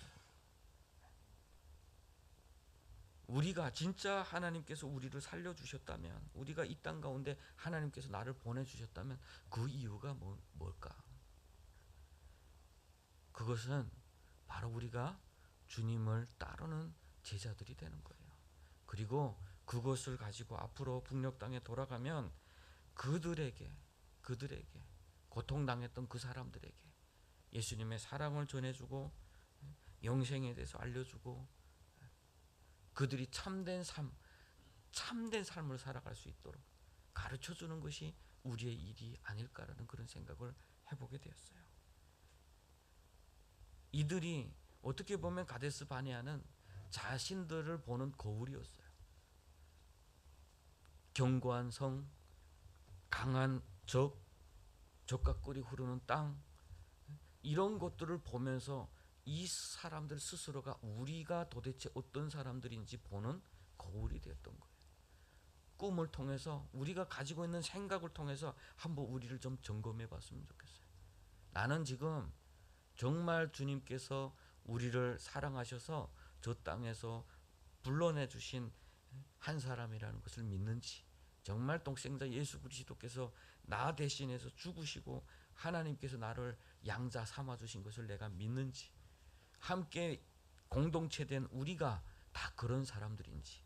우리가 진짜 하나님께서 우리를 살려주셨다면, 우리가 이 땅 가운데 하나님께서 나를 보내주셨다면 그 이유가 뭘까? 그것은 바로 우리가 주님을 따르는 제자들이 되는 거예요. 그리고 그것을 가지고 앞으로 북녘 땅에 돌아가면 그들에게 고통당했던 그 사람들에게 예수님의 사랑을 전해주고 영생에 대해서 알려주고, 그들이 참된 삶을 살아갈 수 있도록 가르쳐주는 것이 우리의 일이 아닐까라는 그런 생각을 해보게 되었어요. 이들이 어떻게 보면 가데스 바네아는 자신들을 보는 거울이었어요. 견고한 성, 강한 적과 꿀이 흐르는 땅, 이런 것들을 보면서 이 사람들 스스로가 우리가 도대체 어떤 사람들인지 보는 거울이 되었던 거예요. 꿈을 통해서, 우리가 가지고 있는 생각을 통해서 한번 우리를 좀 점검해 봤으면 좋겠어요. 나는 지금 정말 주님께서 우리를 사랑하셔서 저 땅에서 불러내 주신 한 사람이라는 것을 믿는지, 정말 독생자 예수 그리스도께서 나 대신해서 죽으시고 하나님께서 나를 양자 삼아 주신 것을 내가 믿는지, 함께 공동체된 우리가 다 그런 사람들인지,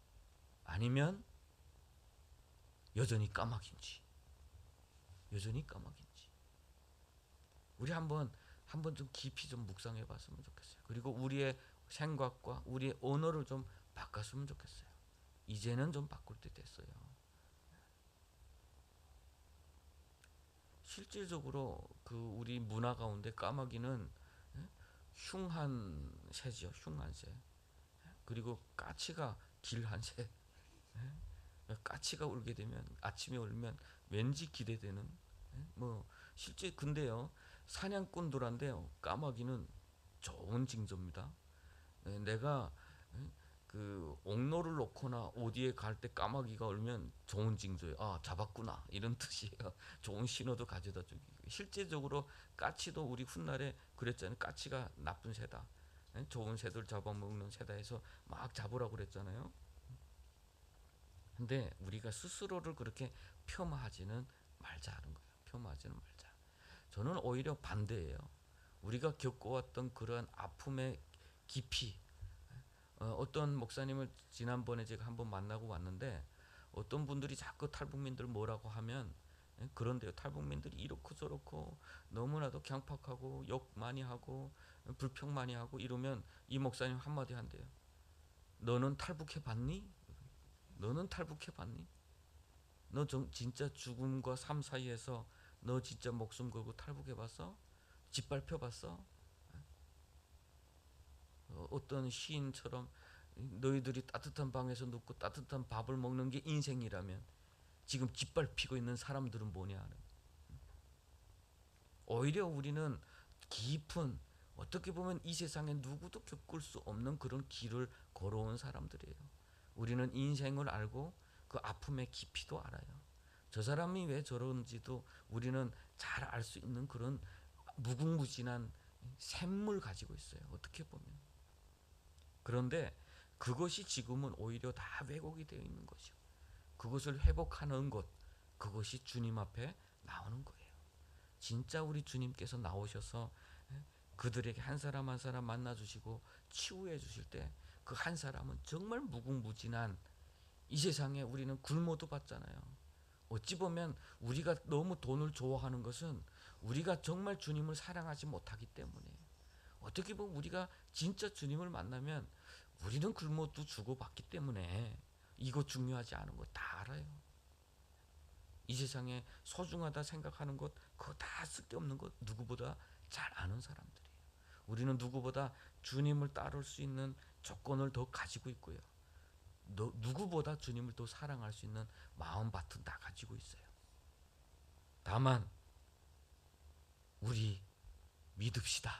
아니면 여전히 까마귀인지, 여전히 까마귀인지 우리 한번 좀 깊이 좀 묵상해 봤으면 좋겠어요. 그리고 우리의 생각과 우리의 언어를 좀 바꿨으면 좋겠어요. 이제는 좀 바꿀 때 됐어요. 실질적으로 그 우리 문화 가운데 까마귀는 흉한 새죠. 흉한 새. 그리고 까치가 길한 새. 까치가 울게 되면 아침에 울면 왠지 기대되는 뭐 실제 근데요 사냥꾼들한테요 까마귀는 좋은 징조입니다. 내가 그 옥로를 놓거나 어디에 갈 때 까마귀가 울면 좋은 징조예요. 아 잡았구나 이런 뜻이에요. 좋은 신호도 가져다 주기. 실제적으로 까치도 우리 훗날에 그랬잖아요. 까치가 나쁜 새다. 좋은 새들 잡아먹는 새다 해서 막 잡으라고 그랬잖아요. 근데 우리가 스스로를 그렇게 폄하하지는 말자는 거예요. 폄하하지는 말자. 저는 오히려 반대예요. 우리가 겪어왔던 그런 아픔의 깊이 어떤 목사님을 지난번에 제가 한번 만나고 왔는데 어떤 분들이 자꾸 탈북민들 뭐라고 하면 그런데요. 탈북민들이 이렇고 저렇고 너무나도 강팍하고 욕 많이 하고 불평 많이 하고 이러면 이 목사님 한마디 한대요. 너는 탈북해 봤니? 너는 탈북해 봤니? 너 진짜 죽음과 삶 사이에서 너 진짜 목숨 걸고 탈북해 봤어? 짓밟혀 봤어? 어떤 시인처럼 너희들이 따뜻한 방에서 눕고 따뜻한 밥을 먹는 게 인생이라면 지금 짓밟히고 있는 사람들은 뭐냐 하는. 오히려 우리는 깊은 어떻게 보면 이 세상에 누구도 겪을 수 없는 그런 길을 걸어온 사람들이에요. 우리는 인생을 알고 그 아픔의 깊이도 알아요. 저 사람이 왜 저런지도 우리는 잘 알 수 있는 그런 무궁무진한 샘물 가지고 있어요. 어떻게 보면. 그런데 그것이 지금은 오히려 다 왜곡이 되어 있는 거죠. 그것을 회복하는 것, 그것이 주님 앞에 나오는 거예요. 진짜 우리 주님께서 나오셔서 그들에게 한 사람 한 사람 만나주시고 치유해 주실 때 그 한 사람은 정말 무궁무진한 이 세상에 우리는 굶어도 받잖아요. 어찌 보면 우리가 너무 돈을 좋아하는 것은 우리가 정말 주님을 사랑하지 못하기 때문에 어떻게 보면 우리가 진짜 주님을 만나면 우리는 굶어도 주고받기 때문에 이거 중요하지 않은 거 다 알아요. 이 세상에 소중하다 생각하는 것 그거 다 쓸데없는 것 누구보다 잘 아는 사람들이에요. 우리는 누구보다 주님을 따를 수 있는 조건을 더 가지고 있고요. 누구보다 주님을 더 사랑할 수 있는 마음밭은 다 가지고 있어요. 다만 우리 믿읍시다.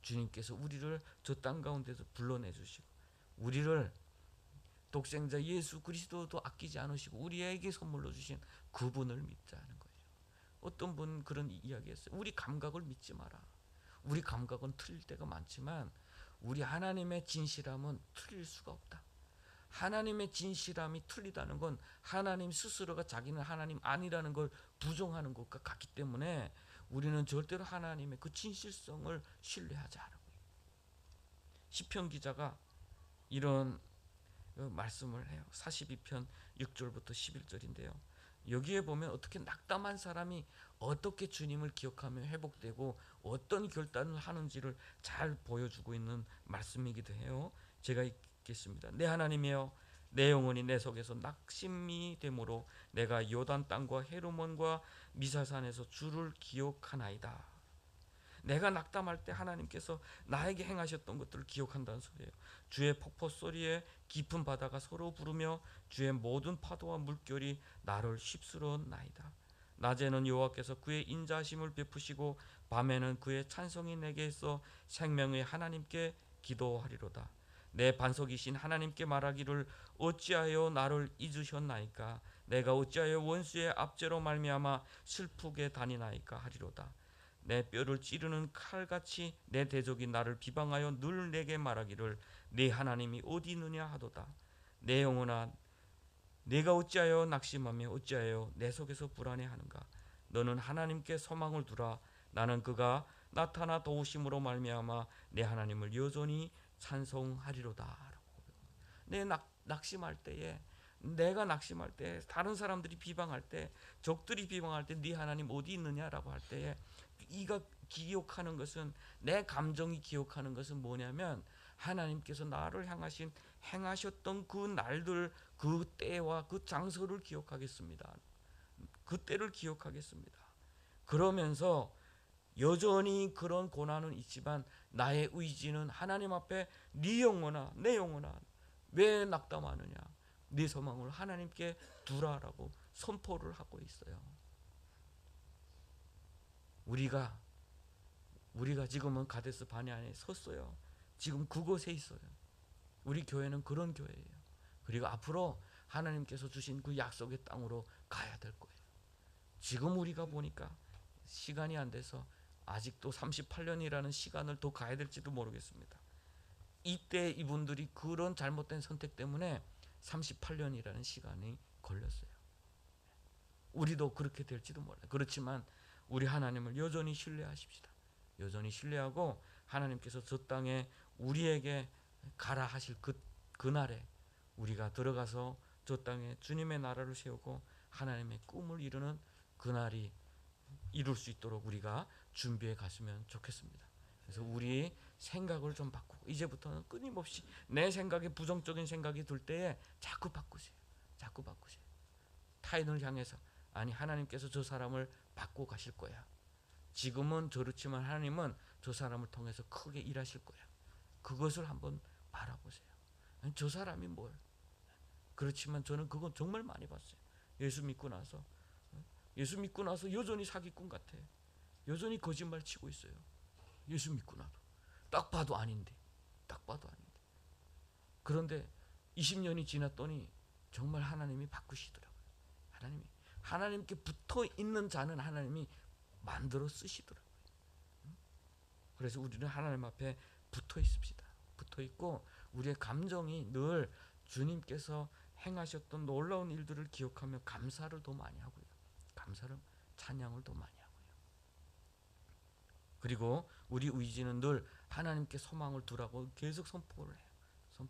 주님께서 우리를 저 땅 가운데서 불러내 주시고 우리를 독생자 예수 그리스도도 아끼지 않으시고 우리에게 선물로 주신 그분을 믿자는 거예요. 어떤 분 그런 이야기했어요. 우리 감각을 믿지 마라. 우리 감각은 틀릴 때가 많지만 우리 하나님의 진실함은 틀릴 수가 없다. 하나님의 진실함이 틀리다는 건 하나님 스스로가 자기는 하나님 아니라는 걸 부정하는 것과 같기 때문에 우리는 절대로 하나님의 그 진실성을 신뢰하지 않아요. 시편 기자가 이런 말씀을 해요. 42편 6절부터 11절인데요. 여기에 보면 어떻게 낙담한 사람이 어떻게 주님을 기억하며 회복되고 어떤 결단을 하는지를 잘 보여주고 있는 말씀이기도 해요. 제가 읽겠습니다. 내 하나님이여 내 영혼이 내 속에서 낙심이 되므로 내가 요단 땅과 헤르몬과 미사산에서 주를 기억하나이다. 내가 낙담할 때 하나님께서 나에게 행하셨던 것들을 기억한다는 소리예요. 주의 폭포 소리에 깊은 바다가 서로 부르며 주의 모든 파도와 물결이 나를 휩쓸어나이다. 낮에는 여호와께서 그의 인자하심을 베푸시고 밤에는 그의 찬송이 내게 있어 생명의 하나님께 기도하리로다. 내 반석이신 하나님께 말하기를 어찌하여 나를 잊으셨나이까. 내가 어찌하여 원수의 압제로 말미암아 슬프게 다니나이까 하리로다. 내 뼈를 찌르는 칼같이 내 대적이 나를 비방하여 늘 내게 말하기를 내 하나님이 어디 있느냐 하도다. 내 영혼아 내가 어찌하여 낙심하며 어찌하여 내 속에서 불안해하는가. 너는 하나님께 소망을 두라. 나는 그가 나타나 도우심으로 말미암아 내 하나님을 여전히 찬송하리로다. 내 낙심할 때에 내가 낙심할 때, 다른 사람들이 비방할 때, 적들이 비방할 때 네 하나님 어디 있느냐라고 할 때에 이가 기억하는 것은, 내 감정이 기억하는 것은 뭐냐면 하나님께서 나를 향하신 행하셨던 그 날들, 그 때와 그 장소를 기억하겠습니다. 그 때를 기억하겠습니다. 그러면서 여전히 그런 고난은 있지만 나의 의지는 하나님 앞에 네 영혼아, 내 영혼아, 왜 낙담하느냐, 네 소망을 하나님께 두라라고 선포를 하고 있어요. 우리가 지금은 가데스 바네아에 섰어요. 지금 그곳에 있어요. 우리 교회는 그런 교회예요. 그리고 앞으로 하나님께서 주신 그 약속의 땅으로 가야 될 거예요. 지금 우리가 보니까 시간이 안 돼서 아직도 38년이라는 시간을 더 가야 될지도 모르겠습니다. 이때 이분들이 그런 잘못된 선택 때문에 38년이라는 시간이 걸렸어요. 우리도 그렇게 될지도 몰라요. 그렇지만 우리 하나님을 여전히 신뢰하십시다. 여전히 신뢰하고 하나님께서 저 땅에 우리에게 가라 하실 그날에 우리가 들어가서 저 땅에 주님의 나라를 세우고 하나님의 꿈을 이루는 그날이 이룰 수 있도록 우리가 준비해 갔으면 좋겠습니다. 그래서 우리 생각을 좀 바꾸고, 이제부터는 끊임없이 내 생각에 부정적인 생각이 들 때에 자꾸 바꾸세요. 자꾸 바꾸세요. 타인을 향해서, 아니 하나님께서 저 사람을 바꿔 가실 거야. 지금은 저렇지만 하나님은 저 사람을 통해서 크게 일하실 거야. 그것을 한번 바라보세요. 아니, 저 사람이 뭘. 그렇지만 저는 그건 정말 많이 봤어요. 예수 믿고 나서 여전히 사기꾼 같아. 여전히 거짓말 치고 있어요. 예수 믿고 나도 딱 봐도 아닌데. 그런데 20년이 지났더니 정말 하나님이 바꾸시더라고요. 하나님께 붙어 있는 자는 하나님이 만들어 쓰시더라고요. 그래서 우리는 하나님 앞에 붙어 있읍시다. 붙어 있고 우리의 감정이 늘 주님께서 행하셨던 놀라운 일들을 기억하며 감사를 더 많이 하고요. 찬양을 더 많이 하고요. 그리고 우리 의지는 늘 하나님께 소망을 두라고 계속 선포를 해요.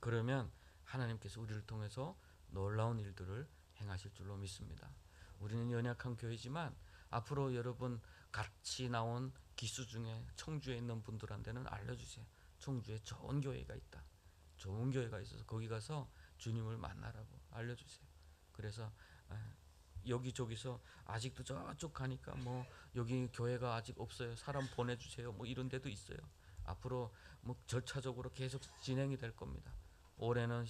그러면 하나님께서 우리를 통해서 놀라운 일들을 행하실 줄로 믿습니다. 우리는 연약한 교회지만 앞으로 여러분 같이 나온 기수 중에 청주에 있는 분들한테는 알려주세요. 청주에 좋은 교회가 있다. 좋은 교회가 있어서 거기 가서 주님을 만나라고 알려주세요. 그래서 여기저기서 아직도 저쪽 가니까 뭐 여기 교회가 아직 없어요. 사람 보내주세요. 뭐 이런 데도 있어요. 앞으로 뭐 절차적으로 계속 진행이 될 겁니다. 올해는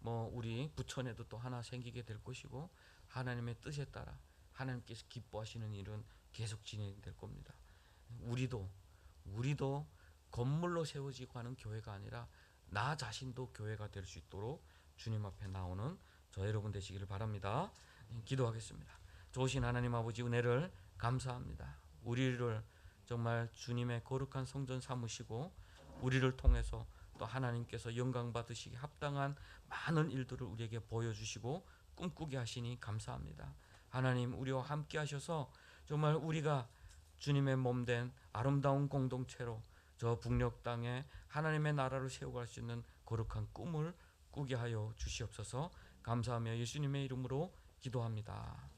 뭐 우리 부천에도 또 하나 생기게 될 것이고 하나님의 뜻에 따라 하나님께서 기뻐하시는 일은 계속 진행될 겁니다. 우리도 건물로 세워지고 하는 교회가 아니라 나 자신도 교회가 될 수 있도록 주님 앞에 나오는 저 여러분 되시기를 바랍니다. 기도하겠습니다. 좋으신 하나님 아버지, 은혜를 감사합니다. 우리를 정말 주님의 거룩한 성전 삼으시고 우리를 통해서 또 하나님께서 영광 받으시기 합당한 많은 일들을 우리에게 보여주시고 꿈꾸게 하시니 감사합니다. 하나님, 우리와 함께 하셔서 정말 우리가 주님의 몸된 아름다운 공동체로 저 북녘 땅에 하나님의 나라를 세워갈 수 있는 거룩한 꿈을 꾸게 하여 주시옵소서. 감사하며 예수님의 이름으로 기도합니다.